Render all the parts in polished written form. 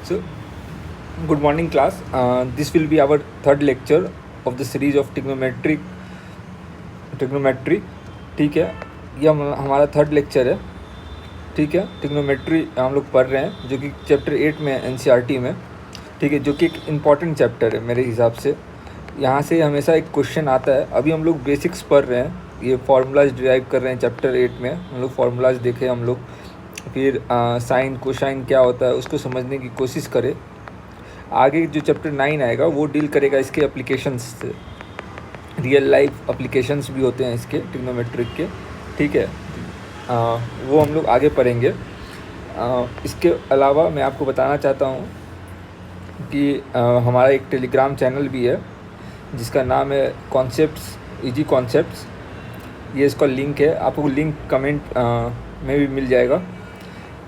So, good morning, class. This will be our third lecture of the series of trigonometry. ठीक है, ये हमारा third lecture है. ठीक है, ट्रिग्नोमेट्री हम लोग पढ़ रहे हैं जो कि चैप्टर 8 में NCERT में. ठीक है, जो कि एक इम्पॉर्टेंट चैप्टर है मेरे हिसाब से. यहाँ से हमेशा एक क्वेश्चन आता है. अभी हम लोग बेसिक्स पढ़ रहे हैं, ये फार्मूलाज डिराइव कर रहे हैं. चैप्टर 8 में हम लोग फार्मूलाज देखे हम लोग, फिर साइन कोसाइन क्या होता है उसको समझने की कोशिश करें. आगे जो चैप्टर 9 आएगा वो डील करेगा इसके एप्लीकेशंस से. रियल लाइफ एप्लीकेशंस भी होते हैं इसके ट्रिग्नोमेट्रिक के. ठीक है, वो हम लोग आगे पढ़ेंगे. इसके अलावा मैं आपको बताना चाहता हूँ कि हमारा एक टेलीग्राम चैनल भी है जिसका नाम है कॉन्सेप्ट्स, इजी कॉन्सेप्ट्स. ये इसका लिंक है, आपको लिंक कमेंट में भी मिल जाएगा.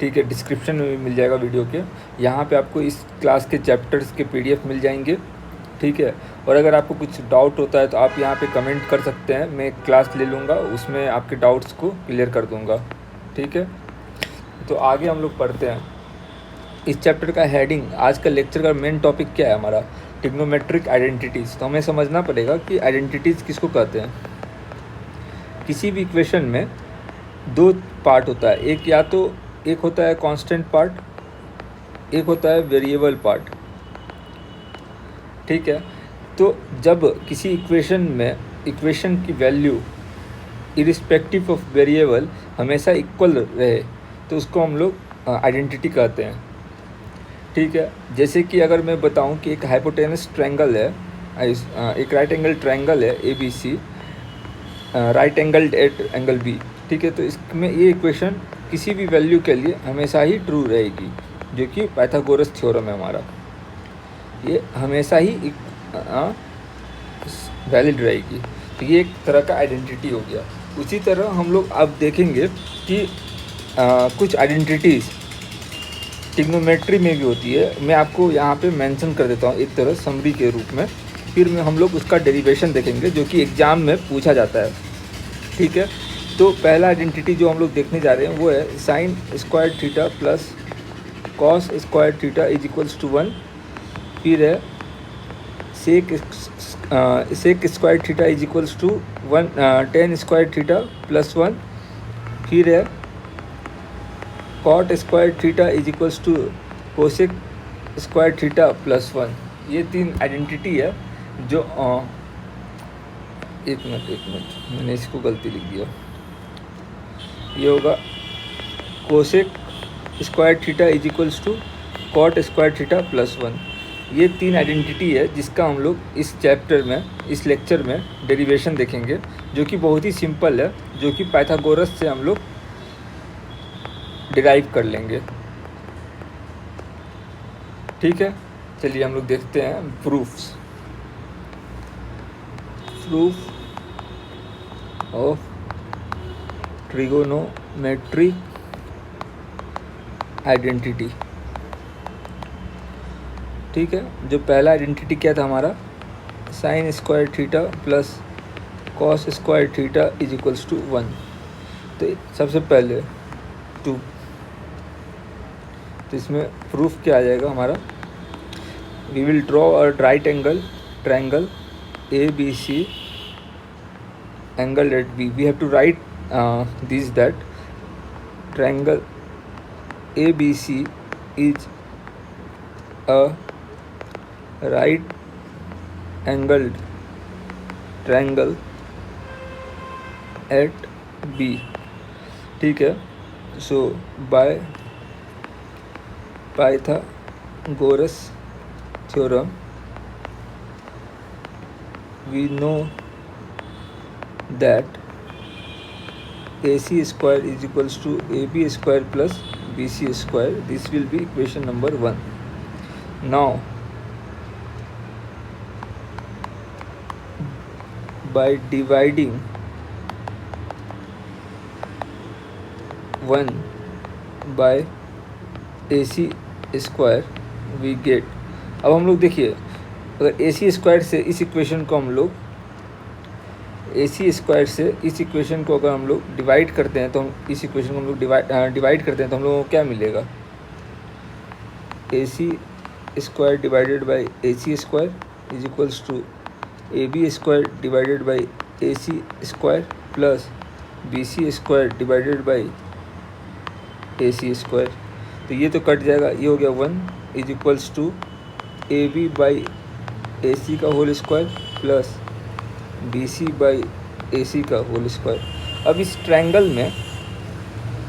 ठीक है, डिस्क्रिप्शन में भी मिल जाएगा वीडियो के. यहाँ पे आपको इस क्लास के चैप्टर्स के PDF मिल जाएंगे. ठीक है, और अगर आपको कुछ डाउट होता है तो आप यहाँ पे कमेंट कर सकते हैं. मैं क्लास ले लूँगा, उसमें आपके डाउट्स को क्लियर कर दूँगा. ठीक है, तो आगे हम लोग पढ़ते हैं. इस चैप्टर का हेडिंग, आज का लेक्चर का मेन टॉपिक क्या है हमारा? Trigonometric identities. तो हमें समझना पड़ेगा कि आइडेंटिटीज़ किसको कहते हैं. किसी भी इक्वेशन में दो पार्ट होता है. एक होता है कांस्टेंट पार्ट, एक होता है वेरिएबल पार्ट. ठीक है, तो जब किसी इक्वेशन की वैल्यू इरिस्पेक्टिव ऑफ वेरिएबल हमेशा इक्वल रहे तो उसको हम लोग आइडेंटिटी कहते हैं. ठीक है, जैसे कि अगर मैं बताऊं कि एक हाइपोटेनस ट्रायंगल है, एक राइट एंगल ट्रायंगल है ABC, right angled at angle B. ठीक है, तो इसमें ये इक्वेशन किसी भी वैल्यू के लिए हमेशा ही ट्रू रहेगी, जो कि पाइथागोरस थ्योरम है हमारा. ये हमेशा ही वैलिड रहेगी. तो ये एक तरह का आइडेंटिटी हो गया. उसी तरह हम लोग अब देखेंगे कि कुछ आइडेंटिटीज़ ट्रिग्नोमेट्री में भी होती है. मैं आपको यहाँ पे मेंशन कर देता हूँ एक तरह समरी के रूप में. फिर हम लोग उसका डेरिवेशन देखेंगे जो कि एग्ज़ाम में पूछा जाता है. ठीक है, तो पहला आइडेंटिटी जो हम लोग देखने जा रहे हैं वो है sine square theta plus cos square theta is equals to 1. फिर है sec square theta is equals to 1 tan square theta plus 1. फिर है cot square theta is equals to cosec square theta plus 1. ये तीन आइडेंटिटी है जो एक minute मैंने इसको गलती लिख दिया. ये होगा cosec square theta is equals to cot square theta plus 1. ये तीन आइडेंटिटी है जिसका हम लोग इस चैप्टर में, इस लेक्चर में डेरिवेशन देखेंगे, जो कि बहुत ही सिंपल है, जो कि पाइथागोरस से हम लोग डिराइव कर लेंगे. ठीक है, चलिए हम लोग देखते हैं प्रूफ ऑफ ट्रिगोनोमेट्रिक आइडेंटिटी. ठीक है, जो पहला आइडेंटिटी क्या था हमारा, sine square theta plus cos square theta is equals to 1. तो सबसे पहले 2. तो इसमें प्रूफ क्या आ जाएगा हमारा, we will draw a right angle triangle ABC angle at B. We have to write that triangle ABC is a right angled triangle at B. ठीक है, so by Pythagoras theorem we know that AC square is equals to AB square plus BC square. This will be equation number 1. Now by dividing 1 by AC square we get. अब हम लोग देखिए, अगर AC square से इस equation को हम लोग AC स्क्वायर से इस इक्वेशन को अगर हम लोग डिवाइड करते हैं तो हम इस इक्वेशन को हम लोग डिवाइड करते हैं तो हम लोगों को क्या मिलेगा, AC square divided by A C square is equals to A B square divided by A C square plus B C square divided by A C square. तो ये तो कट जाएगा, ये हो गया 1 is equals to A B by A C का whole square plus B C by A C का whole square. अब इस ट्रायंगल में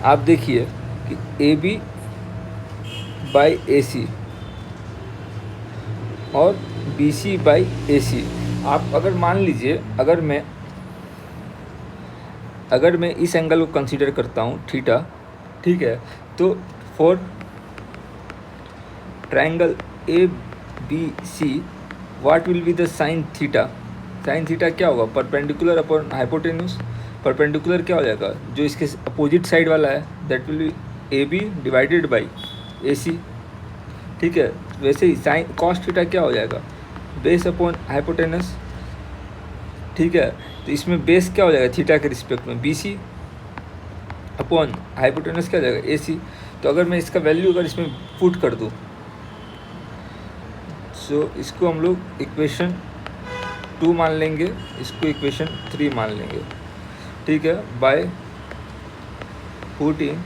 आप देखिए कि ए बी बाई ए सी और बी सी बाई ए सी, आप अगर मान लीजिए अगर मैं इस एंगल को कंसीडर करता हूँ थीटा, ठीक है, तो for triangle A B C what will be the sine theta. Sine theta क्या होगा, परपेंडिकुलर अपॉन हाइपोटेन्यूज। परपेंडिकुलर क्या हो जाएगा, जो इसके अपोजिट साइड वाला है that will be A B divided by A C, ठीक है। वैसे ही साइन कॉस थीटा क्या हो जाएगा, बेस अपॉन हाइपोटेनस, ठीक है। तो इसमें बेस क्या हो जाएगा थीटा के रिस्पेक्ट में, बी सी अपॉन हाइपोटेनस क्या हो जाएगा, ए सी। तो अगर मैं इसका वैल्यू अगर इसमें पुट कर दूँ, सो इसको हम लोग इक्वेशन 2 मान लेंगे, इसको इक्वेशन 3 मान लेंगे, ठीक है। By putting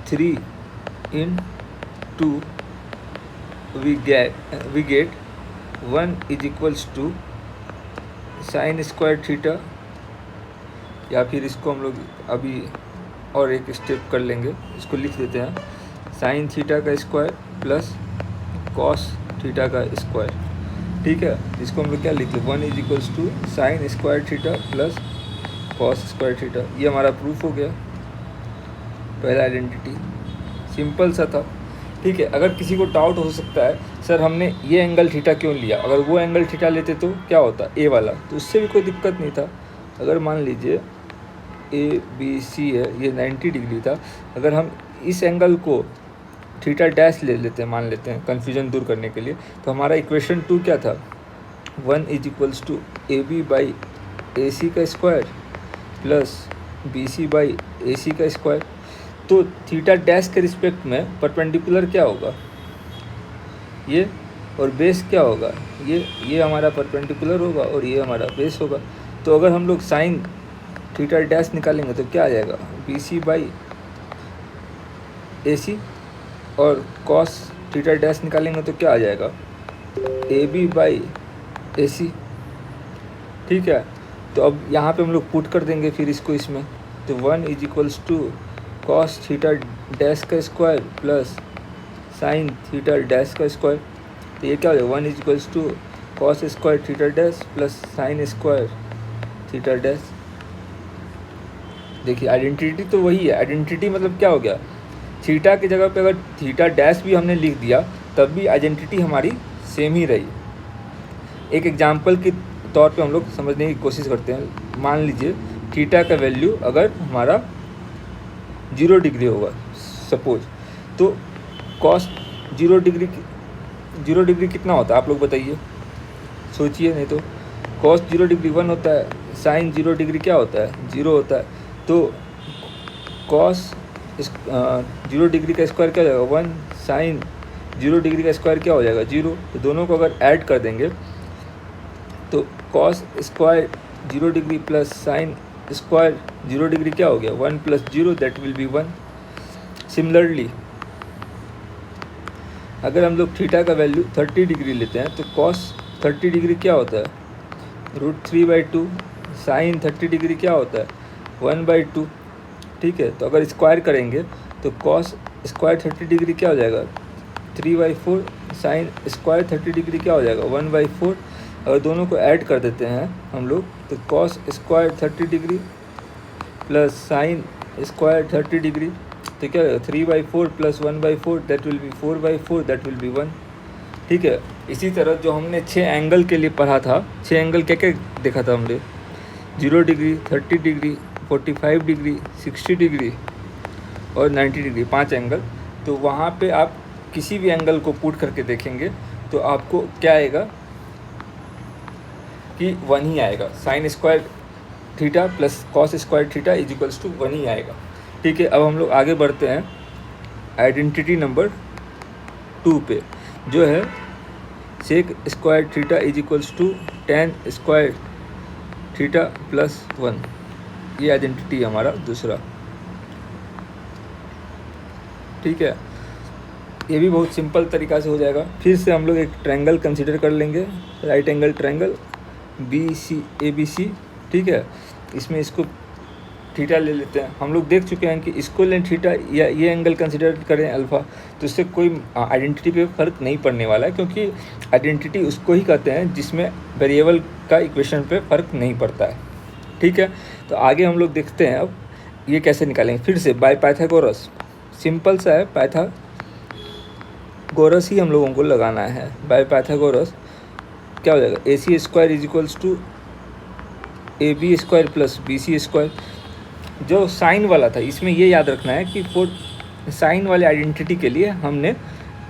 3 in 2 we get 1 is equals to sine square theta, या फिर इसको हम लोग अभी और एक स्टेप कर लेंगे, इसको लिख देते हैं साइन थीटा का स्क्वायर प्लस कॉस थीटा का स्क्वायर, ठीक है। इसको हम लोग क्या लिख लें, 1 is equals to sine square theta plus cos square theta. ये हमारा प्रूफ हो गया, पहला आइडेंटिटी, सिंपल सा था, ठीक है। अगर किसी को डाउट हो सकता है सर हमने ये एंगल थीटा क्यों लिया, अगर वो एंगल थीटा लेते तो क्या होता ए वाला, तो उससे भी कोई दिक्कत नहीं था। अगर मान लीजिए ए बी सी है, ये 90 डिग्री था, अगर हम इस एंगल को थीटा डैश ले लेते हैं, मान लेते हैं कन्फ्यूजन दूर करने के लिए, तो हमारा इक्वेशन 2 क्या था, 1 is equals to A B by A C का square plus B C by A C का स्क्वायर। तो थीटा डैश के रिस्पेक्ट में परपेंडिकुलर क्या होगा, ये, और बेस क्या होगा, ये हमारा परपेंडिकुलर होगा और ये हमारा बेस होगा। तो अगर हम लोग साइन थीटा डैश निकालेंगे तो क्या आ जाएगा, बी सी बाई ए सी, और कॉस थीटा डैश निकालेंगे तो क्या आ जाएगा, ए बी बाई ए सी, ठीक है। तो अब यहाँ पे हम लोग पुट कर देंगे फिर इसको इसमें, तो 1 is equals to cos theta dash का square plus sine theta dash का स्क्वायर। तो ये क्या हो जाएगा, 1 is equals to cos square theta dash plus sine square theta dash. देखिए आइडेंटिटी तो वही है, आइडेंटिटी मतलब क्या हो गया, थीटा की जगह पे अगर थीटा डैश भी हमने लिख दिया तब भी आइडेंटिटी हमारी सेम ही रही। एक एग्जांपल के तौर पे हम लोग समझने की कोशिश करते हैं। मान लीजिए थीटा का वैल्यू अगर हमारा 0 डिग्री होगा सपोज, तो कॉस 0 डिग्री कितना होता है आप लोग बताइए, सोचिए। नहीं तो कॉस 0 डिग्री 1 होता है, साइन 0 डिग्री क्या होता है, 0 होता है। तो कॉस 0 डिग्री का स्क्वायर क्या हो जाएगा, 1, साइन 0 डिग्री का स्क्वायर क्या हो जाएगा, 0। तो दोनों को अगर ऐड कर देंगे तो cos square 0 degree plus sine square 0 degree क्या हो गया, 1 plus 0 that will B 1। Similarly अगर हम लोग थीटा का वैल्यू 30 डिग्री लेते हैं तो कॉस 30 डिग्री क्या होता है, √3/2, साइन 30 डिग्री क्या होता है, 1/2, ठीक है। तो अगर स्क्वायर करेंगे तो कॉस स्क्वायर 30 डिग्री क्या हो जाएगा, 3/4, साइन स्क्वायर 30 डिग्री क्या हो जाएगा, 1/4। अगर दोनों को ऐड कर देते हैं हम लोग तो cos square 30 degree plus sine square 30 degree, तो क्या होगा, 3/4 plus 1/4 that will B 4/4 that will B 1, ठीक है। इसी तरह जो हमने 6 एंगल के लिए पढ़ा था, 6 एंगल क्या क्या देखा था हमने, 0 डिग्री, 30 डिग्री, 45 डिग्री, 60 डिग्री और 90 डिग्री, 5 एंगल। तो वहाँ पे आप किसी भी एंगल को पुट करके देखेंगे तो आपको क्या आएगा कि 1 ही आएगा, sine square theta plus cos square theta is equals to 1 ही आएगा, ठीक है। अब हम लोग आगे बढ़ते हैं आइडेंटिटी नंबर 2 पे जो है sec square theta is equals to tan square theta plus 1। ये आइडेंटिटी हमारा दूसरा, ठीक है। ये भी बहुत सिंपल तरीक़ा से हो जाएगा। फिर से हम लोग एक ट्रायंगल कंसिडर कर लेंगे, राइट एंगल ट्रायंगल ABC, ठीक है। इसमें इसको थीटा ले लेते हैं। हम लोग देख चुके हैं कि इसको लें थीटा या ये एंगल कंसिडर करें अल्फ़ा, तो इससे कोई आइडेंटिटी पे फ़र्क नहीं पड़ने वाला है, क्योंकि आइडेंटिटी उसको ही कहते हैं जिसमें वेरिएबल का इक्वेशन पे फ़र्क नहीं पड़ता है, ठीक है। तो आगे हम लोग देखते हैं अब ये कैसे निकालेंगे। फिर से बाय पाइथागोरस, सिंपल सा है, पाइथागोरस ही हम लोगों को लगाना है। बाय पाइथागोरस क्या हो जाएगा, AC square is equals to AB square plus BC square. जो साइन वाला था इसमें ये याद रखना है कि फॉर साइन वाले आइडेंटिटी के लिए हमने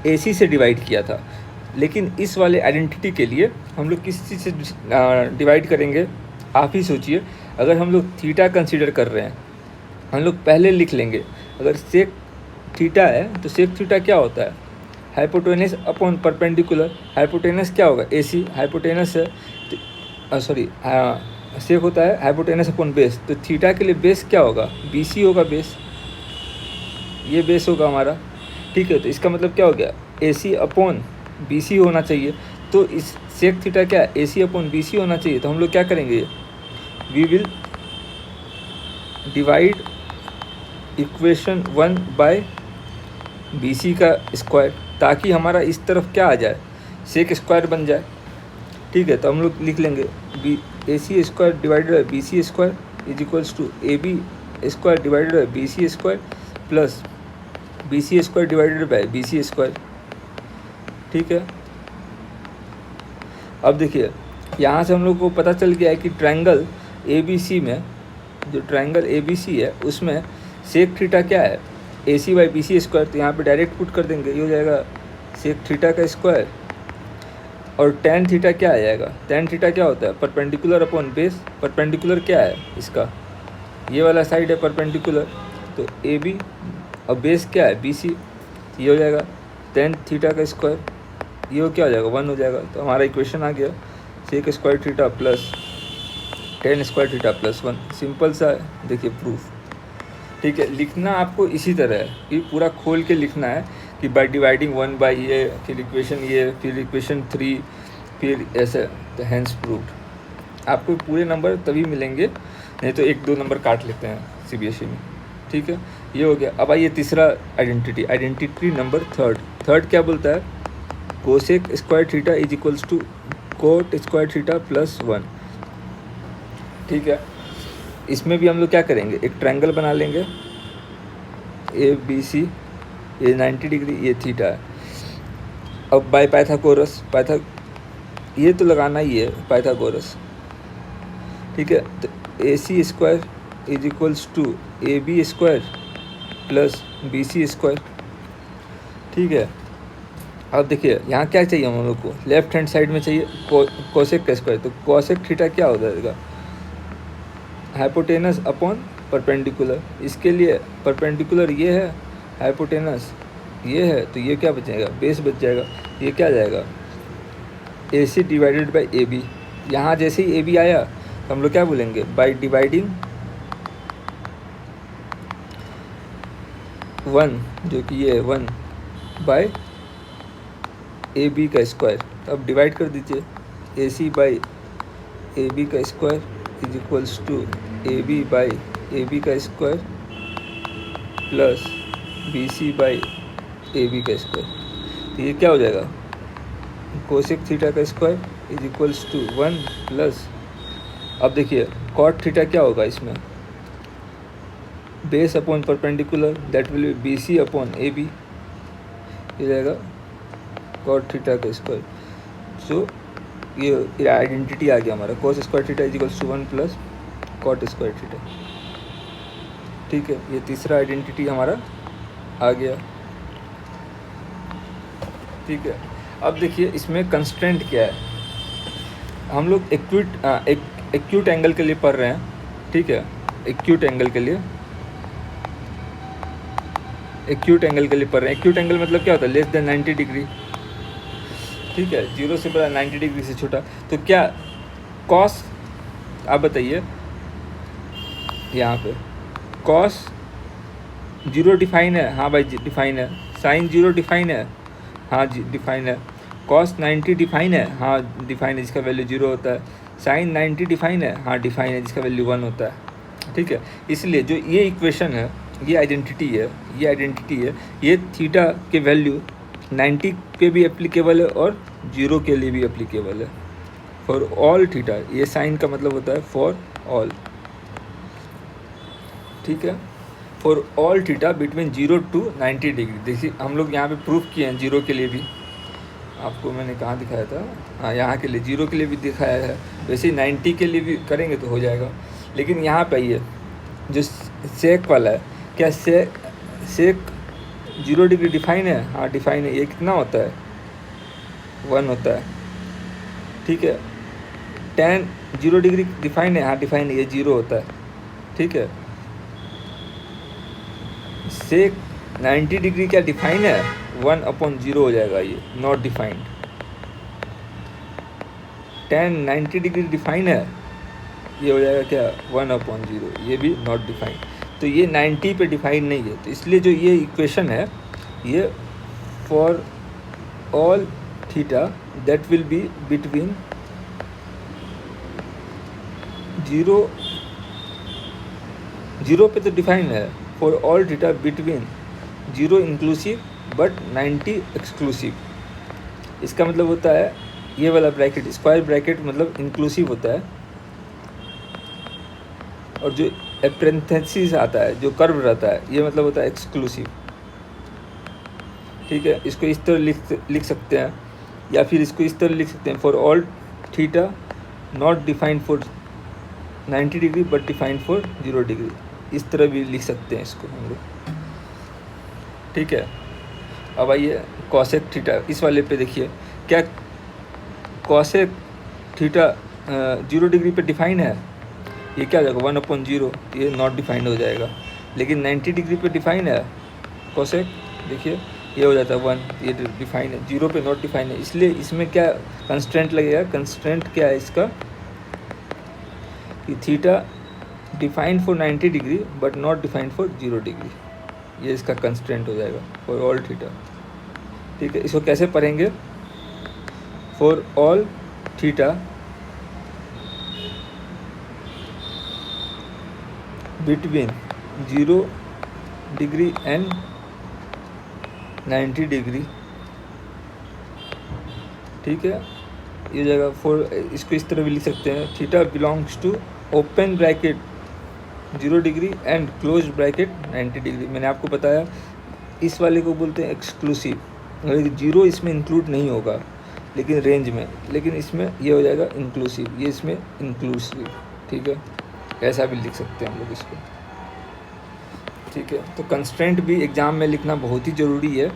AC से डिवाइड किया था, लेकिन इस वाले आइडेंटिटी के लिए हम लोग किस चीज़ से डिवाइड करेंगे, आप ही सोचिए। अगर हम लोग थीटा कंसीडर कर रहे हैं, हम लोग पहले लिख लेंगे, अगर सेक थीटा है तो सेक थीटा क्या होता है, हाइपोटेनस अपॉन परपेंडिकुलर। हाइपोटेनस क्या होगा, AC, हाइपोटेनस है सॉरी सेक होता है हाइपोटेनस अपॉन बेस, तो थीटा के लिए बेस क्या होगा, BC होगा बेस, ये बेस होगा हमारा, ठीक है। तो इसका मतलब क्या हो गया, AC अपॉन BC होना चाहिए। तो इस सेक थीटा क्या है, AC अपॉन BC होना चाहिए। तो हम लोग क्या करेंगे, we will divide equation 1 by BC का स्क्वायर, ताकि हमारा इस तरफ क्या आ जाए, सेक स्क्वायर बन जाए, ठीक है। तो हम लोग लिख लेंगे AC square divided by BC square is equals to AB square divided by BC square plus BC square divided by BC square, ठीक है। अब देखिए यहाँ से हम लोग को पता चल गया है कि ट्रायंगल ABC में, जो ट्रायंगल ABC है उसमें सेक थीटा क्या है, AC बाई BC स्क्वायर। तो यहाँ पे डायरेक्ट पुट कर देंगे, ये हो जाएगा सेक थीटा का स्क्वायर, और टेन थीटा क्या आ जाएगा, टेन थीटा क्या होता है, परपेंडिकुलर अपॉन बेस। परपेंडिकुलर क्या है इसका, ये वाला साइड है परपेंडिकुलर, तो AB, और बेस क्या है BC, ये हो जाएगा टेन थीटा का स्क्वायर, ये क्या हो जाएगा 1 हो जाएगा। तो हमारा इक्वेशन आ गया sec square theta plus tan square theta plus 1। Simple सा है, देखिए प्रूफ, ठीक है। लिखना आपको इसी तरह है, ये पूरा खोल के लिखना है कि बाय डिवाइडिंग 1 बाई ये, फिर इक्वेशन ये, फिर इक्वेशन 3, फिर ऐसे, तो हैंस प्रूव्ड। आपको पूरे नंबर तभी मिलेंगे, नहीं तो 1-2 नंबर काट लेते हैं CBSE में, ठीक है। ये हो गया। अब आइए तीसरा आइडेंटिटी नंबर थर्ड क्या बोलता है, cosec square theta is equals to cot square theta plus 1, ठीक है। इसमें भी हम लोग क्या करेंगे, एक ट्रायंगल बना लेंगे ABC, ये 90 डिग्री, ये थीटा है। अब बाय पाइथागोरस, ये तो लगाना ही है पाइथागोरस, ठीक है। तो AC square is equals to AB square plus BC square, ठीक है। अब देखिए यहाँ क्या चाहिए हम लोग को, लेफ्ट हैंड साइड में चाहिए कोसेक का स्क्वायर। तो कोसेक थीटा क्या हो जाएगा, हाइपोटेनस अपॉन परपेंडिकुलर। इसके लिए परपेंडिकुलर ये है, हाइपोटेनस ये है, तो ये क्या बचेगा, बेस बच जाएगा। ये क्या जाएगा, AC डिवाइडेड बाई AB। यहाँ जैसे ही AB आया तो हम लोग क्या बोलेंगे, बाई डिवाइडिंग 1, जो कि ये 1 बाय AB का स्क्वायर। तो अब डिवाइड कर दीजिए, AC बाई AB का square is equals to AB by AB का square plus BC by AB का स्क्वायर। तो ये क्या हो जाएगा, कोसेक थीटा का square is equals to 1 plus, अब देखिए कॉट थीटा क्या होगा इसमें, base upon perpendicular, that will be BC upon AB, ये रहेगा कॉट थीटा का स्क्वायर। सो ये आइडेंटिटी आ गया हमारा, cos square theta is equals to 1 plus cot square theta, ठीक है। ये तीसरा आइडेंटिटी हमारा आ गया, ठीक है। अब देखिए इसमें कंस्ट्रेंट क्या है, हम लोग एक्यूट एंगल के लिए पढ़ रहे हैं, ठीक है। एक्यूट एंगल के लिए एक्यूट एंगल के लिए पढ़ रहे हैं। एक्यूट एंगल मतलब क्या होता है? लेस देन 90 डिग्री, ठीक है, 0 से बड़ा 90 डिग्री से छोटा। तो क्या कॉस, आप बताइए यहाँ पे कॉस 0 डिफाइन है? हाँ भाई डिफाइन है। साइन 0 डिफाइन है? हाँ जी डिफाइन है। कॉस 90 डिफाइन है? हाँ डिफाइन है, जिसका वैल्यू 0 होता है। साइन 90 डिफाइन है? हाँ डिफाइन है, जिसका वैल्यू 1 होता है, ठीक है। इसलिए जो ये इक्वेशन है, ये आइडेंटिटी है, ये थीटा के वैल्यू 90 पे भी एप्लीकेबल है और 0 के लिए भी एप्लीकेबल है, फॉर ऑल थीटा। ये साइन का मतलब होता है फॉर ऑल, ठीक है, for all theta between 0 to 90 degree. देखिए हम लोग यहाँ पे प्रूफ किए हैं 0 के लिए भी, आपको मैंने कहाँ दिखाया था, हाँ यहाँ के लिए 0 के लिए भी दिखाया है, वैसे ही 90 के लिए भी करेंगे तो हो जाएगा। लेकिन यहाँ पे ये जो सेक वाला है, क्या सेक 0 डिग्री डिफाइन है? हाँ डिफाइन है। ये कितना होता है? 1 होता है, ठीक है। tan 0 डिग्री डिफाइन है? हाँ डिफाइन है, ये 0 होता है, ठीक है। सेक 90 डिग्री क्या डिफाइन है? 1/0 हो जाएगा, ये not defined. tan 90 degree define है, ये हो जाएगा क्या? 1/0, ये भी नॉट डिफाइंड। तो ये 90 पे डिफाइन नहीं है, तो इसलिए जो ये इक्वेशन है, ये for all theta that will be between 0 पे तो डिफाइन है, for all theta between 0 inclusive but 90 exclusive. इसका मतलब होता है ये वाला ब्रैकेट, स्क्वायर ब्रैकेट मतलब इंक्लूसिव होता है, और जो एप्रेंथेसिस आता है, जो कर्व रहता है, ये मतलब होता है एक्सक्लूसिव, ठीक है। इसको इस तरह लिख सकते हैं, या फिर इसको इस तरह लिख सकते हैं, for all theta naught defined for 90 degree but defined for 0 degree, इस तरह भी लिख सकते हैं इसको हम लोग, ठीक है। अब आइए कॉसेक थीटा, इस वाले पे देखिए, क्या कॉसेक थीटा 0 डिग्री पे डिफाइन है? ये क्या हो जाएगा? 1/0, ये नॉट डिफाइंड हो जाएगा। लेकिन 90 डिग्री पे डिफाइन है कॉसेक, देखिए ये हो जाता है 1, ये डिफाइन है। 0 पे नॉट डिफाइन है, इसलिए इसमें क्या कंस्ट्रेंट लगेगा? कंस्ट्रेंट क्या है इसका कि theta defined for 90 degree but not defined for 0 degree, ये इसका कंस्ट्रेंट हो जाएगा फॉर ऑल थीटा, ठीक है। इसको कैसे पढ़ेंगे? For all theta between 0 degree and 90 degree, ठीक है। ये जगह फॉर, इसको इस तरह भी लिख सकते हैं, theta belongs to open bracket 0 degree and close bracket 90 degree. मैंने आपको बताया इस वाले को बोलते हैं एक्सक्लूसिव, 0 इसमें इंक्लूड नहीं होगा लेकिन रेंज में, लेकिन इसमें ये हो जाएगा इंक्लूसिव, ये इसमें इंक्लूसिव, ठीक है। ऐसा भी लिख सकते हैं हम लोग इसको, ठीक है। तो कंस्ट्रेंट भी एग्ज़ाम में लिखना बहुत ही ज़रूरी है,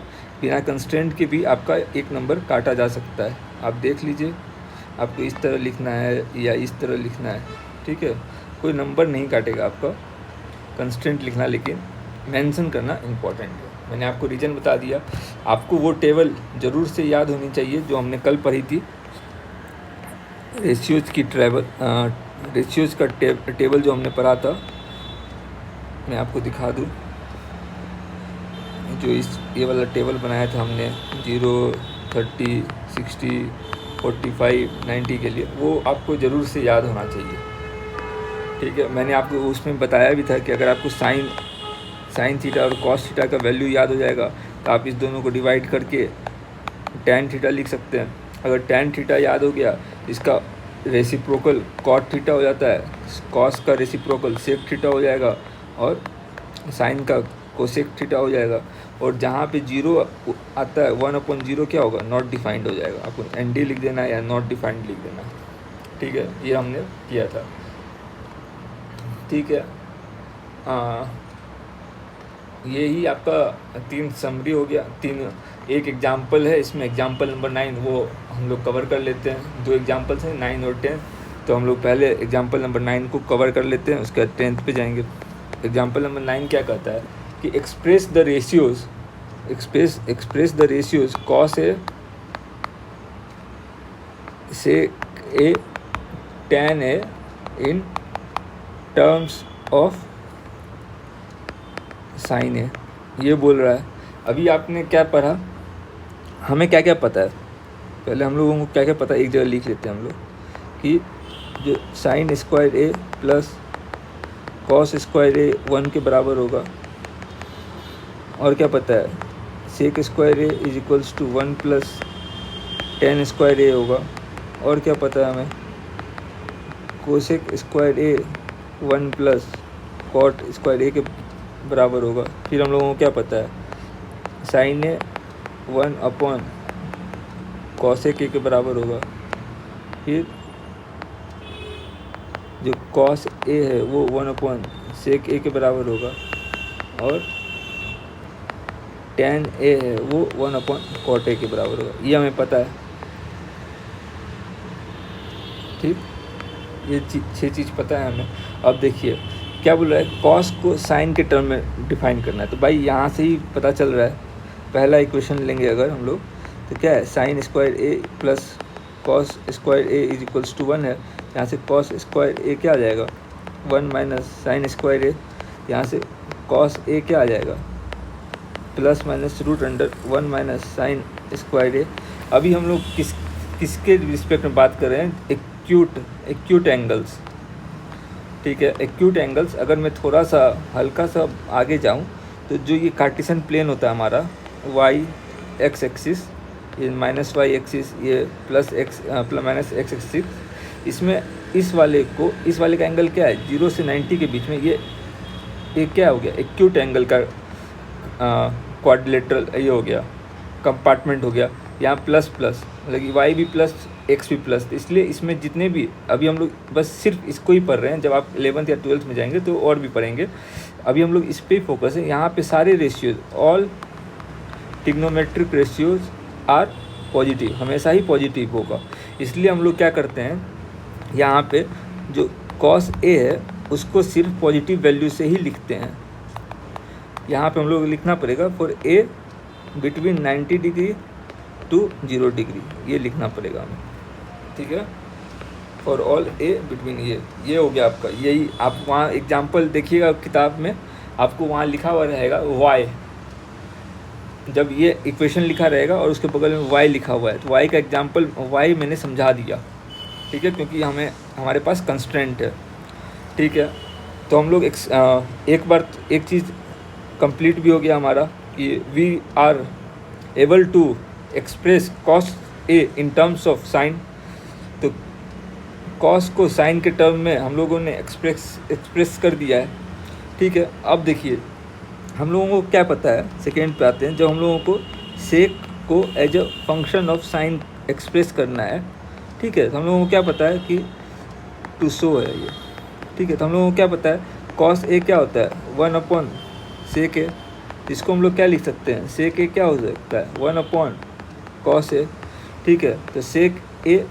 बिना कंस्ट्रेंट के भी आपका 1 नंबर काटा जा सकता है। आप देख लीजिए, आपको इस तरह लिखना है या इस तरह लिखना है, ठीक है, कोई नंबर नहीं काटेगा आपका कंस्ट्रेंट लिखना, लेकिन मेंशन करना इम्पॉर्टेंट है। मैंने आपको रीज़न बता दिया, आपको वो टेबल ज़रूर से याद होनी चाहिए जो हमने कल पढ़ी थी, रेशियोज़ की रेशियोज़ का टेबल जो हमने पढ़ा था। मैं आपको दिखा दूँ, जो ये वाला टेबल बनाया था हमने 0, 30, 60, 45, 90 के लिए, वो आपको ज़रूर से याद होना चाहिए, ठीक है। मैंने आपको उसमें बताया भी था कि अगर आपको साइन थीटा और कॉस थीटा का वैल्यू याद हो जाएगा तो आप इस दोनों को डिवाइड करके tan थीटा लिख सकते हैं। अगर tan थीटा याद हो गया, इसका रेसिप्रोकल cot थीटा हो जाता है, कॉस का रेसिप्रोकल सेक थीटा हो जाएगा, और साइन का कोसेक थीटा हो जाएगा। और जहाँ पे 0 आता है 1/0 क्या होगा? नॉट डिफाइंड हो जाएगा। आपको ND लिख देना है या नॉट डिफाइंड लिख देना, ठीक है। ये हमने किया था, ठीक है। यही आपका 3 समरी हो गया। 1 एग्जाम्पल है इसमें, एग्जाम्पल नंबर 9, वो हम लोग कवर कर लेते हैं। 2 एग्जाम्पल्स हैं 9 और 10, तो हम लोग पहले एग्जाम्पल नंबर 9 को कवर कर लेते हैं, उसके बाद 10th पे जाएंगे। एग्जाम्पल नंबर 9 क्या कहता है कि express the ratios cos A sec A tan A in terms of sine A, ये बोल रहा है। अभी आपने क्या पढ़ा, हमें क्या क्या पता है, पहले हम लोगों को क्या क्या पता है एक जगह लिख लेते हैं हम लोग कि जो sine square A plus cos square A 1 के बराबर होगा, और क्या पता है sec square A is equals to 1 plus tan square A होगा, और क्या पता है हमें cosec square A 1 plus cot square A के बराबर होगा। फिर हम लोगों को क्या पता है sine A 1 upon cosec A के बराबर होगा। फिर जो कॉस ए है वो 1 अपॉन सेक ए के बराबर होगा, और टेन ए है वो 1 अपॉन कॉट ए के बराबर होगा। ये हमें पता है, ठीक, ये 6 चीज़ पता है हमें। अब देखिए क्या बोल रहा है, कॉस को साइन के टर्म में डिफाइन करना है। तो भाई यहाँ से ही पता चल रहा है, पहला इक्वेशन लेंगे अगर हम लोग तो क्या है sine square A plus cos square A is equals to 1 है। यहाँ से कॉस स्क्वायर ए क्या आ जाएगा 1 माइनस साइन स्क्वायर ए, यहाँ से कॉस ए क्या आ जाएगा plus minus root under 1 minus sine square A. अभी हम लोग किसके रिस्पेक्ट में बात कर रहे हैं, एक्यूट एंगल्स, ठीक है। एक्यूट एंगल्स अगर मैं थोड़ा सा हल्का सा आगे जाऊं तो जो ये कार्टेशियन प्लेन होता है हमारा वाई एक्स एक्सिस, ये माइनस वाई एक्सिस, ये प्लस माइनस एक्स एक्सिस, इसमें इस वाले का एंगल क्या है 0 से 90 के बीच में, ये क्या हो गया एक्यूट एंगल का क्वाड्रिलेटरल ये हो गया, कंपार्टमेंट हो गया। यहाँ प्लस प्लस मतलब वाई भी प्लस एक्स भी प्लस, इसलिए इसमें जितने भी अभी हम लोग बस सिर्फ इसको ही पढ़ रहे हैं। जब आप 11th या 12th में जाएंगे तो और भी पढ़ेंगे, अभी हम लोग इस पर ही फोकस है। यहाँ पे सारे ratios, all trigonometric ratios are positive, हमेशा ही पॉजिटिव होगा। इसलिए हम लोग क्या करते हैं, यहाँ पे जो कॉस ए है उसको सिर्फ पॉजिटिव वैल्यू से ही लिखते हैं। यहाँ पे हम लोग लिखना पड़ेगा for A between 90 degree to 0 degree, ये लिखना पड़ेगा हमें, ठीक है। फॉर ऑल ए बिटवीन ये हो गया आपका। यही आप वहाँ एग्जाम्पल देखिएगा किताब में, आपको वहाँ लिखा हुआ रहेगा वाई, जब ये इक्वेशन लिखा रहेगा और उसके बगल में वाई लिखा हुआ है तो वाई का एग्जाम्पल वाई मैंने समझा दिया, ठीक है, क्योंकि हमारे पास कंस्ट्रेंट है, ठीक है। तो हम लोग एक बार एक चीज़ कंप्लीट भी हो गया हमारा कि we are able to express cos A in terms of sine. तो कॉस को साइन के टर्म में हम लोगों ने एक्सप्रेस कर दिया है, ठीक है। अब देखिए हम लोगों को क्या पता है, सेकेंड पे आते हैं, जब हम लोगों को सेक को as a function of sine express करना है, ठीक है। तो हम लोगों को क्या पता है कि टू शो है ये, ठीक है। तो हम लोगों को क्या पता है कॉस ए क्या होता है 1 अपॉन सेक ए, इसको हम लोग क्या लिख सकते हैं सेक ए क्या हो सकता है 1 अपॉन कॉस ए, ठीक है। तो सेक ए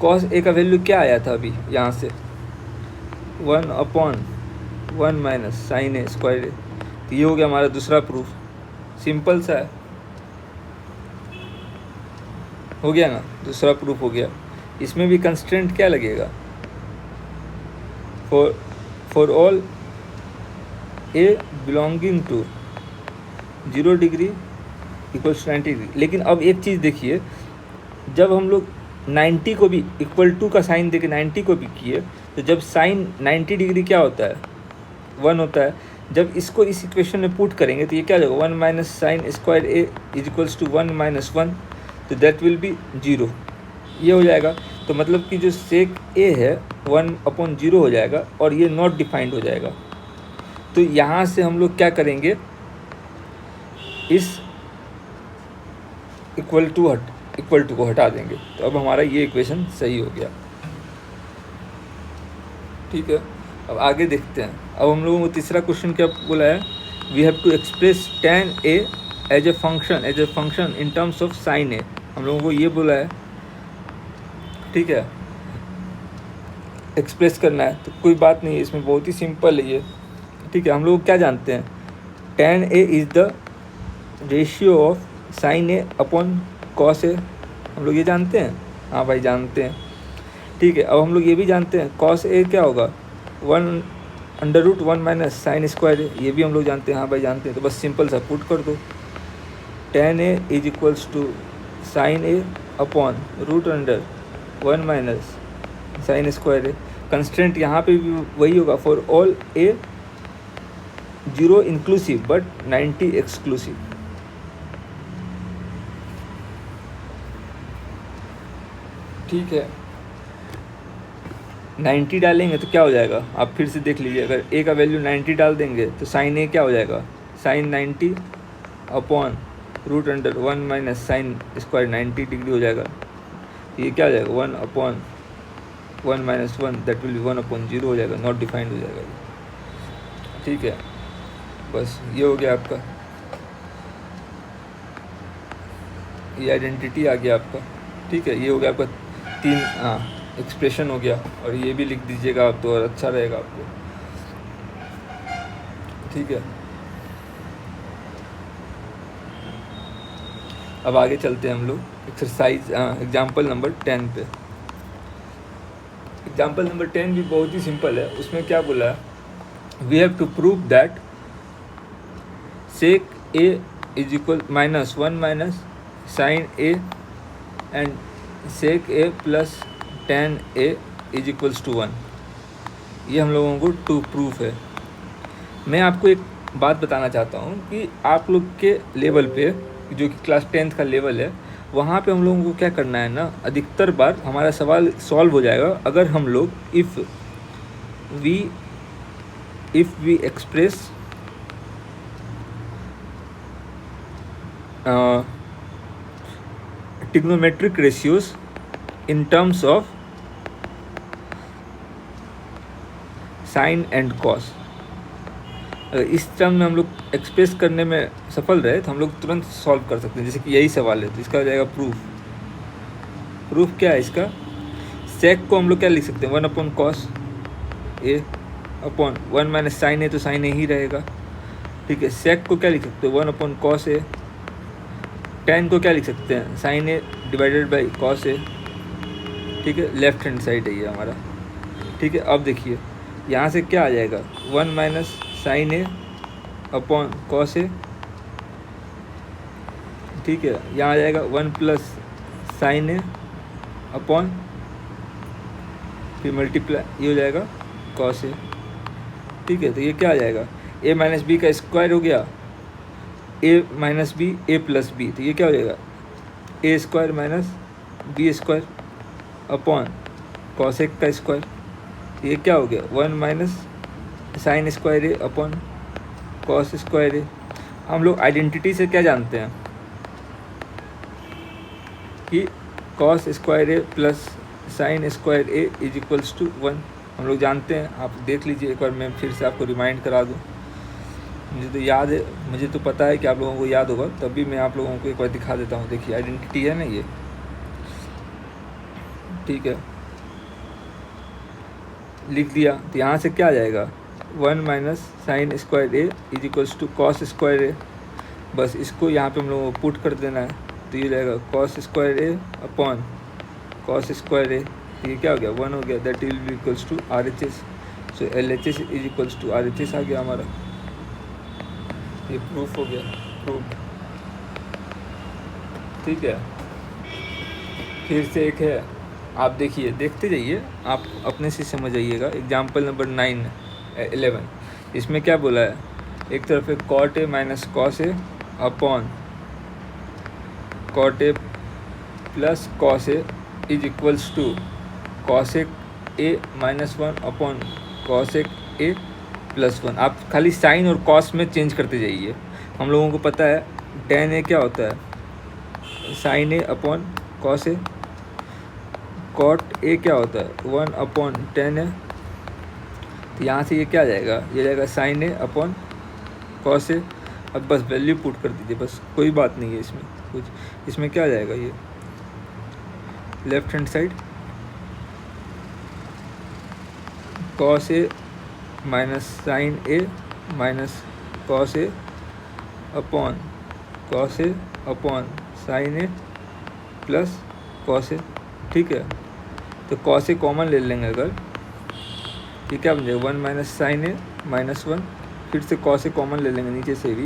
कॉस ए का वैल्यू क्या आया था अभी यहाँ से 1 अपॉन 1 माइनस साइन ए स्क्वायर ए। तो ये हो गया हमारा दूसरा प्रूफ, सिंपल सा है, हो गया ना, दूसरा प्रूफ हो गया। इसमें भी कंस्ट्रेंट क्या लगेगा for all A belonging to 0 degree equals 90 degree. लेकिन अब एक चीज़ देखिए, जब हम लोग 90 को भी इक्वल टू का साइन देके 90 को भी किए तो जब साइन 90 डिग्री क्या होता है 1 होता है। जब इसको इस इक्वेशन में पुट करेंगे तो ये क्या हो जाएगा 1 minus sine square A is equals to 1 minus 1, तो दैट विल बी 0, ये हो जाएगा। तो मतलब कि जो सेक ए है 1 अपॉन 0 हो जाएगा और ये नॉट डिफाइंड हो जाएगा। तो यहाँ से हम लोग क्या करेंगे, इस इक्वल टू को हटा देंगे। तो अब हमारा ये इक्वेशन सही हो गया, ठीक है। अब आगे देखते हैं। अब हम लोगों को तीसरा क्वेश्चन क्या बोला है, we have to express tan a as a function in terms of sine A, हम लोगों को ये बोला है, ठीक है, एक्सप्रेस करना है। तो कोई बात नहीं है इसमें, बहुत ही सिंपल है ये, ठीक है। हम लोग क्या जानते हैं tan A is the ratio of sine A upon cos A. हम लोग ये जानते हैं, हाँ भाई जानते हैं। ठीक है, अब हम लोग ये भी जानते हैं कॉस ए क्या होगा, 1/√1 माइनस साइन स्क्वायर ए, ये भी हम लोग जानते हैं, हाँ भाई जानते हैं। तो बस सिंपल सा पुट कर दो, tan A is equals to sine A upon √1 minus sine square A. Constant यहाँ पे भी वही होगा, for all A 0 inclusive but 90 exclusive. ठीक है, 90 डालेंगे तो क्या हो जाएगा, आप फिर से देख लीजिए। अगर ए का वैल्यू 90 डाल देंगे तो साइन ए क्या हो जाएगा, sine 90 upon √1 minus sine square 90 degree हो जाएगा। ये क्या हो जाएगा, 1/1 माइनस 1 दैट विल बी 1/0 हो जाएगा, नॉट डिफाइंड हो जाएगा। ठीक है, बस ये हो गया आपका, ये आइडेंटिटी आ गया आपका। ठीक है, ये हो गया आपका 3 एक्सप्रेशन हो गया, और ये भी लिख दीजिएगा आप तो और अच्छा रहेगा आपको। ठीक है, अब आगे चलते हैं हम लोग एक्सरसाइज एग्जाम्पल नंबर 10 पे। एग्जाम्पल नंबर 10 भी बहुत ही सिंपल है। उसमें क्या बोला है, we have to prove that sec A is equal -1 minus sine A and sec A plus tan A is equals to 1। ये हम लोगों को टू प्रूफ है। मैं आपको एक बात बताना चाहता हूँ कि आप लोग के लेवल पे, जो कि क्लास 10th का लेवल है, वहाँ पे हम लोगों को क्या करना है ना, अधिकतर बार हमारा सवाल सॉल्व हो जाएगा अगर हम लोग if we express trigonometric ratios in terms of sine and cos. अगर इस टर्म में हम लोग एक्सप्रेस करने में सफल रहे तो हम लोग तुरंत सॉल्व कर सकते हैं। जैसे कि यही सवाल है तो इसका हो जाएगा प्रूफ। प्रूफ क्या है इसका, सेक को हम लोग क्या लिख सकते हैं, 1/cos ए अपॉन 1 माइनस साइन ए, तो साइन ए ही रहेगा। ठीक है, सेक को क्या लिख सकते हैं, 1/cos ए। tan को क्या लिख सकते हैं, sine A divided by cos A. ठीक है, लेफ्ट हैंड साइड है ये हमारा। ठीक है, अब देखिए यहाँ से क्या आ जाएगा, 1 minus sine A upon cos A. ठीक है, यहाँ आ जाएगा 1 प्लस साइन ए अपॉन, फिर मल्टीप्लाई ये हो जाएगा कॉस ए। ठीक है, तो ये क्या आ जाएगा, a माइनस बी का स्क्वायर हो गया, a minus B A plus B, तो ये क्या हो जाएगा, a square minus B square upon cos A का स्क्वायर। ये क्या हो गया, 1 minus sine square A upon cos square A. हम लोग आइडेंटिटी से क्या जानते हैं कि cos square A plus sine square A is equals to 1। हम लोग जानते हैं, आप देख लीजिए एक बार, मैं फिर से आपको रिमाइंड करा दूं। मुझे तो याद है, मुझे तो पता है कि आप लोगों को याद होगा, तब भी मैं आप लोगों को एक बार दिखा देता हूँ। देखिए आइडेंटिटी है ना ये, ठीक है, लिख दिया। तो यहाँ से क्या आ जाएगा, 1 minus sine square A is equals to cos square A. बस इसको यहाँ पे हम लोगों को पुट कर देना है, तो ये रहेगा cos square A upon cos square A. ये क्या हो गया, 1 हो गया, that will be equals to RHS। So LHS is equals to RHS आ गया हमारा। ये प्रूफ हो गया, प्रूफ। ठीक है, फिर से एक है, आप देखिए, देखते जाइए, आप अपने से समझ आइएगा। Example number 11। इसमें क्या बोला है, एक तरफ है cot A minus cos A upon cot A plus cos A is equals to cosec A minus 1 upon cosec A plus 1। आप खाली साइन और कॉस में चेंज करते जाइए। हम लोगों को पता है tan ए क्या होता है, sine A upon cos A. Cot A क्या होता है, 1 अपॉन tan ए। तो यहाँ से ये क्या आ जाएगा, ये जाएगा साइन ए अपॉन कॉस ए। अब बस वैल्यू पुट कर दीजिए, बस कोई बात नहीं है इसमें कुछ। इसमें क्या आ जाएगा, ये left hand side cos A minus sine A minus cos A upon cos A upon sine A plus cos A. ठीक है, तो कॉस ए कॉमन ले लेंगे अगर, ये क्या बन जाएगा 1 माइनस साइन ए माइनस 1, फिर से कॉस ए कॉमन ले लेंगे नीचे से भी,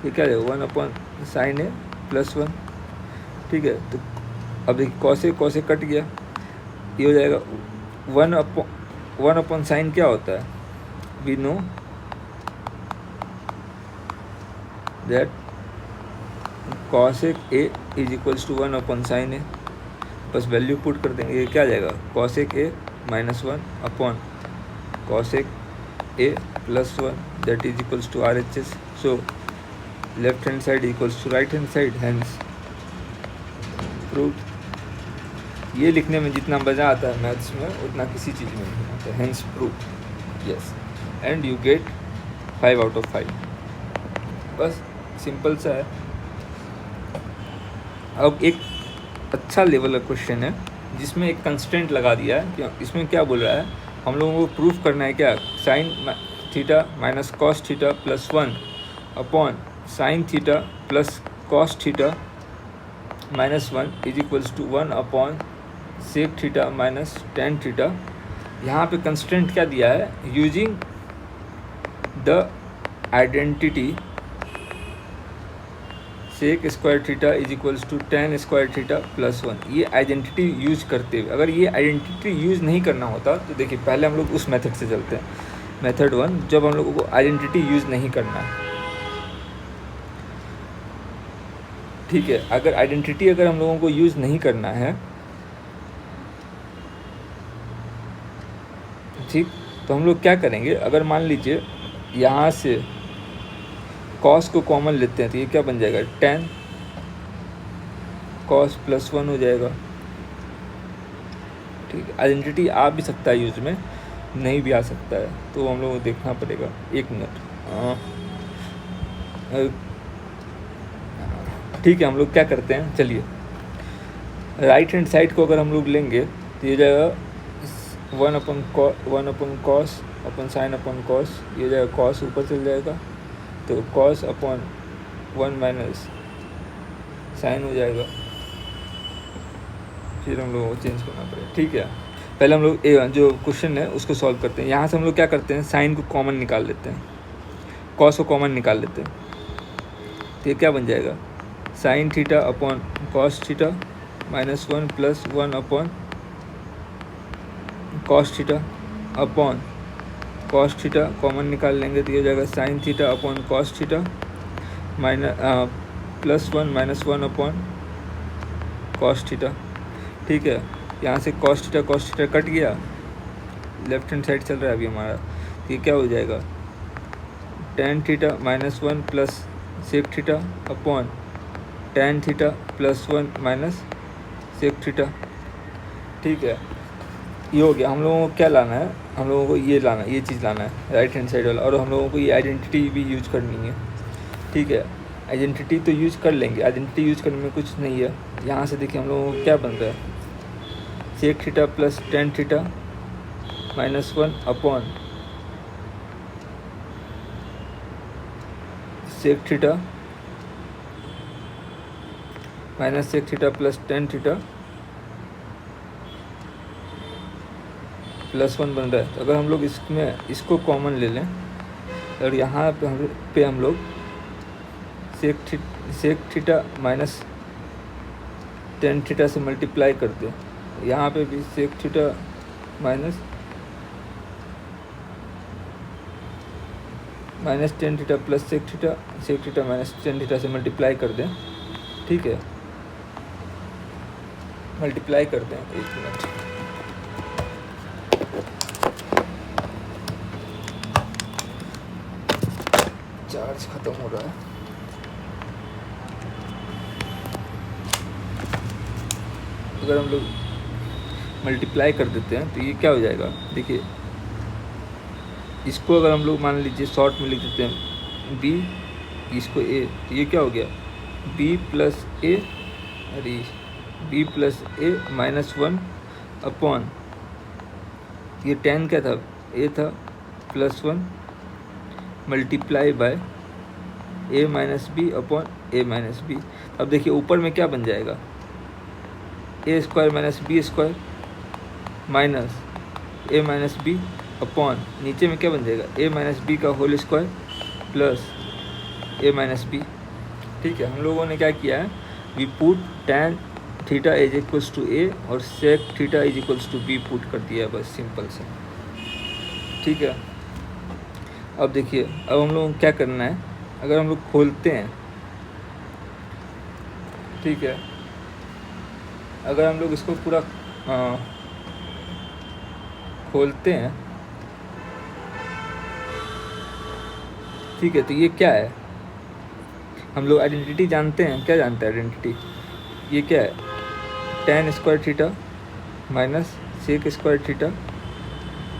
ये क्या जाएगा 1 अपॉन साइन ए प्लस 1। ठीक है, तो अब देखिए कॉस ए कट गया, ये हो जाएगा 1 अपॉन साइन क्या होता है, we know that cosec a is equals to 1 upon sine A. बस वैल्यू पुट कर देंगे, ये क्या आ जाएगा cosec a minus 1 upon cosec a plus 1 that is equals to RHS। So left hand side equals to right hand side, hence prove. ये लिखने में जितना मज़ा आता है मैथ्स में उतना किसी चीज़ में नहीं आता, hence prove. Yes, and you get 5 out of 5। बस सिंपल सा है। अब एक अच्छा लेवल का क्वेश्चन है जिसमें एक कंस्टेंट लगा दिया है। क्यों, इसमें क्या बोल रहा है, हम लोगों को प्रूफ करना है क्या, sine theta minus cos theta plus 1 upon sine theta plus cos theta minus 1 is equals to 1 upon sec theta minus tan theta. यहाँ पे कंस्टेंट क्या दिया है, using the identity sec square theta is equals to tan square theta plus 1। ये identity use करते हुए, अगर ये आइडेंटिटी यूज़ नहीं करना होता तो देखिए पहले हम लोग उस मेथड से चलते हैं, मेथड 1, जब हम लोगों को आइडेंटिटी यूज़ नहीं करना है। ठीक है, अगर आइडेंटिटी अगर हम लोगों को यूज़ नहीं करना है, ठीक, तो हम लोग क्या करेंगे, अगर मान लीजिए यहाँ से कॉस को कॉमन लेते हैं तो ये क्या बन जाएगा, टेन कॉस प्लस 1 हो जाएगा। ठीक है, आइडेंटिटी आ भी सकता है यूज में, नहीं भी आ सकता है, तो हम लोग को देखना पड़ेगा। एक मिनट, ठीक है, हम लोग क्या करते हैं, चलिए राइट हैंड साइड को अगर हम लोग लेंगे तो ये जाएगा 1 upon cos upon sine upon cos, ये जाएगा कॉस ऊपर चल जाएगा, तो कॉस अपॉन 1 माइनस साइन हो जाएगा, फिर हम लोगों को चेंज करना पड़ेगा। ठीक है, पहले हम लोग जो क्वेश्चन है उसको सॉल्व करते हैं। यहाँ से हम लोग क्या करते हैं, साइन को कॉमन निकाल लेते हैं, कॉस को कॉमन निकाल लेते हैं, तो ये क्या बन जाएगा, sine theta upon cos theta minus 1 plus 1 upon cos theta upon cos theta common निकाल लेंगे तो ये हो जाएगा sine theta upon cos theta minus plus 1 minus 1 upon cos theta. ठीक है, यहाँ से कॉस थीटा कट गया, लेफ्ट हैंड साइड चल रहा है अभी हमारा, तो ये क्या हो जाएगा, tan theta minus 1 plus sec theta upon tan theta plus 1 minus sec theta. ठीक है, ये हो गया। हम लोगों को क्या लाना है, हम लोगों को ये लाना है, ये चीज़ लाना है राइट हैंड साइड वाला, और हम लोगों को ये आइडेंटिटी भी यूज करनी है। ठीक है, आइडेंटिटी तो यूज कर लेंगे, आइडेंटिटी यूज करने में कुछ नहीं है। यहाँ से देखिए हम लोगों को क्या बन रहा है, sec theta plus tan theta minus 1 upon sec theta minus sec theta plus tan theta plus 1 बन रहा है। तो अगर हम लोग इसमें इसको कॉमन ले लें और यहाँ पे हम लोग sec theta minus tan theta से मल्टीप्लाई करते हैं, यहाँ पे भी sec theta minus tan theta plus sec theta minus tan theta से मल्टीप्लाई कर दें। ठीक है, मल्टीप्लाई करते हैं, एक मिनट, चार्ज खत्म हो रहा है। अगर हम लोग मल्टीप्लाई कर देते हैं तो ये क्या हो जाएगा, देखिए इसको अगर हम लोग मान लीजिए शॉर्ट में लिख देते हैं b, इसको a, तो ये क्या हो गया b प्लस ए, अरे b plus A minus 1 upon ये 10 क्या था, a था plus 1 multiply by A minus B upon A minus B. अब देखिए ऊपर में क्या बन जाएगा, A square minus B square minus A minus B upon नीचे में क्या बन जाएगा, ए माइनस बी का whole square plus A minus B. ठीक है, हम लोगों ने क्या किया है, we put tan theta is equals to A और sec theta is equals to B put कर दिया है, बस सिंपल से। ठीक है, अब देखिए अब हम लोगों को क्या करना है, अगर हम लोग खोलते हैं, ठीक है, अगर हम लोग इसको पूरा खोलते हैं, ठीक है, तो ये क्या है, हम लोग आइडेंटिटी जानते हैं, क्या जानते हैं आइडेंटिटी, ये क्या है, tan square theta minus sec square theta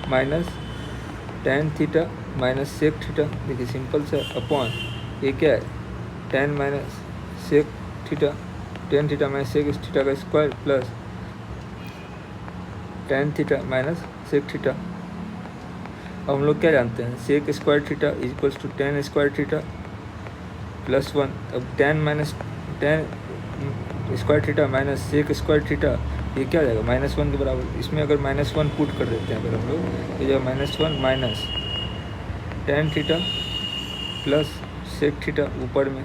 minus tan theta minus sec theta. देखिए सिंपल से अपॉन ये क्या है, tan minus sec theta, tan theta minus sec theta का square plus tan theta minus sec theta. अब हम लोग क्या जानते हैं, sec square theta is equals to tan square theta plus 1। अब tan minus tan square theta minus sec square theta, ये क्या हो जाएगा, -1 के बराबर। इसमें अगर -1 पुट कर देते हैं अगर हम लोग, तो जब -1 minus tan theta plus sec theta ऊपर में,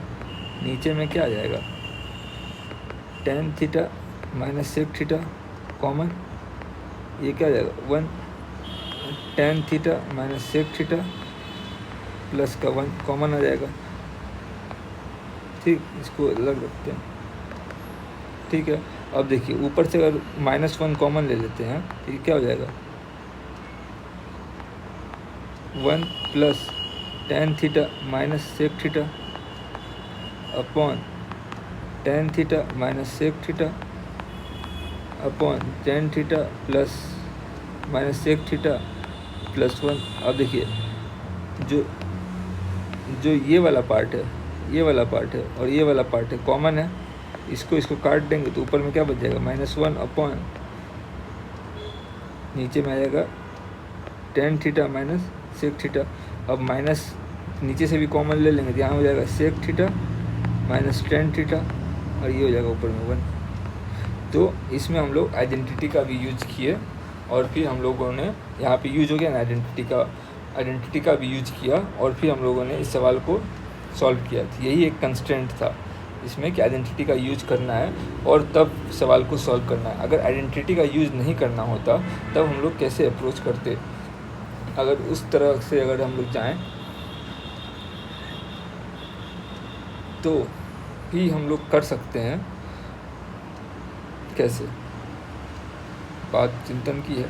नीचे में क्या आ जाएगा, tan theta minus sec theta common, ये क्या आ जाएगा 1 tan theta minus sec theta plus का 1 कॉमन आ जाएगा। ठीक, इसको अलग रखते हैं। ठीक है, अब देखिए ऊपर से अगर -1 कॉमन ले लेते हैं तो ये क्या हो जाएगा, 1 plus tan theta minus sec theta upon tan theta minus sec theta upon tan theta plus minus sec theta plus 1। अब देखिए जो ये वाला पार्ट है, ये वाला पार्ट है और ये वाला पार्ट है, कॉमन है, इसको काट देंगे तो ऊपर में क्या बच जाएगा, -1 अपॉन नीचे में आ जाएगा tan theta minus sec theta. अब माइनस नीचे से भी कॉमन ले लेंगे तो यहाँ हो जाएगा sec theta minus tan theta और ये हो जाएगा ऊपर में 1। तो इसमें हम लोग आइडेंटिटी का भी यूज किए और फिर हम लोगों ने यहाँ पे यूज हो गया ना आइडेंटिटी का भी यूज किया और फिर हम लोगों ने इस सवाल को सॉल्व किया। यही एक कंस्ट्रेंट था इसमें कि आइडेंटिटी का यूज करना है और तब सवाल को सॉल्व करना है। अगर आइडेंटिटी का यूज नहीं करना होता तब हम लोग कैसे अप्रोच करते, अगर उस तरह से अगर हम लोग जाएं तो भी हम लोग कर सकते हैं। कैसे, बात चिंतन की है।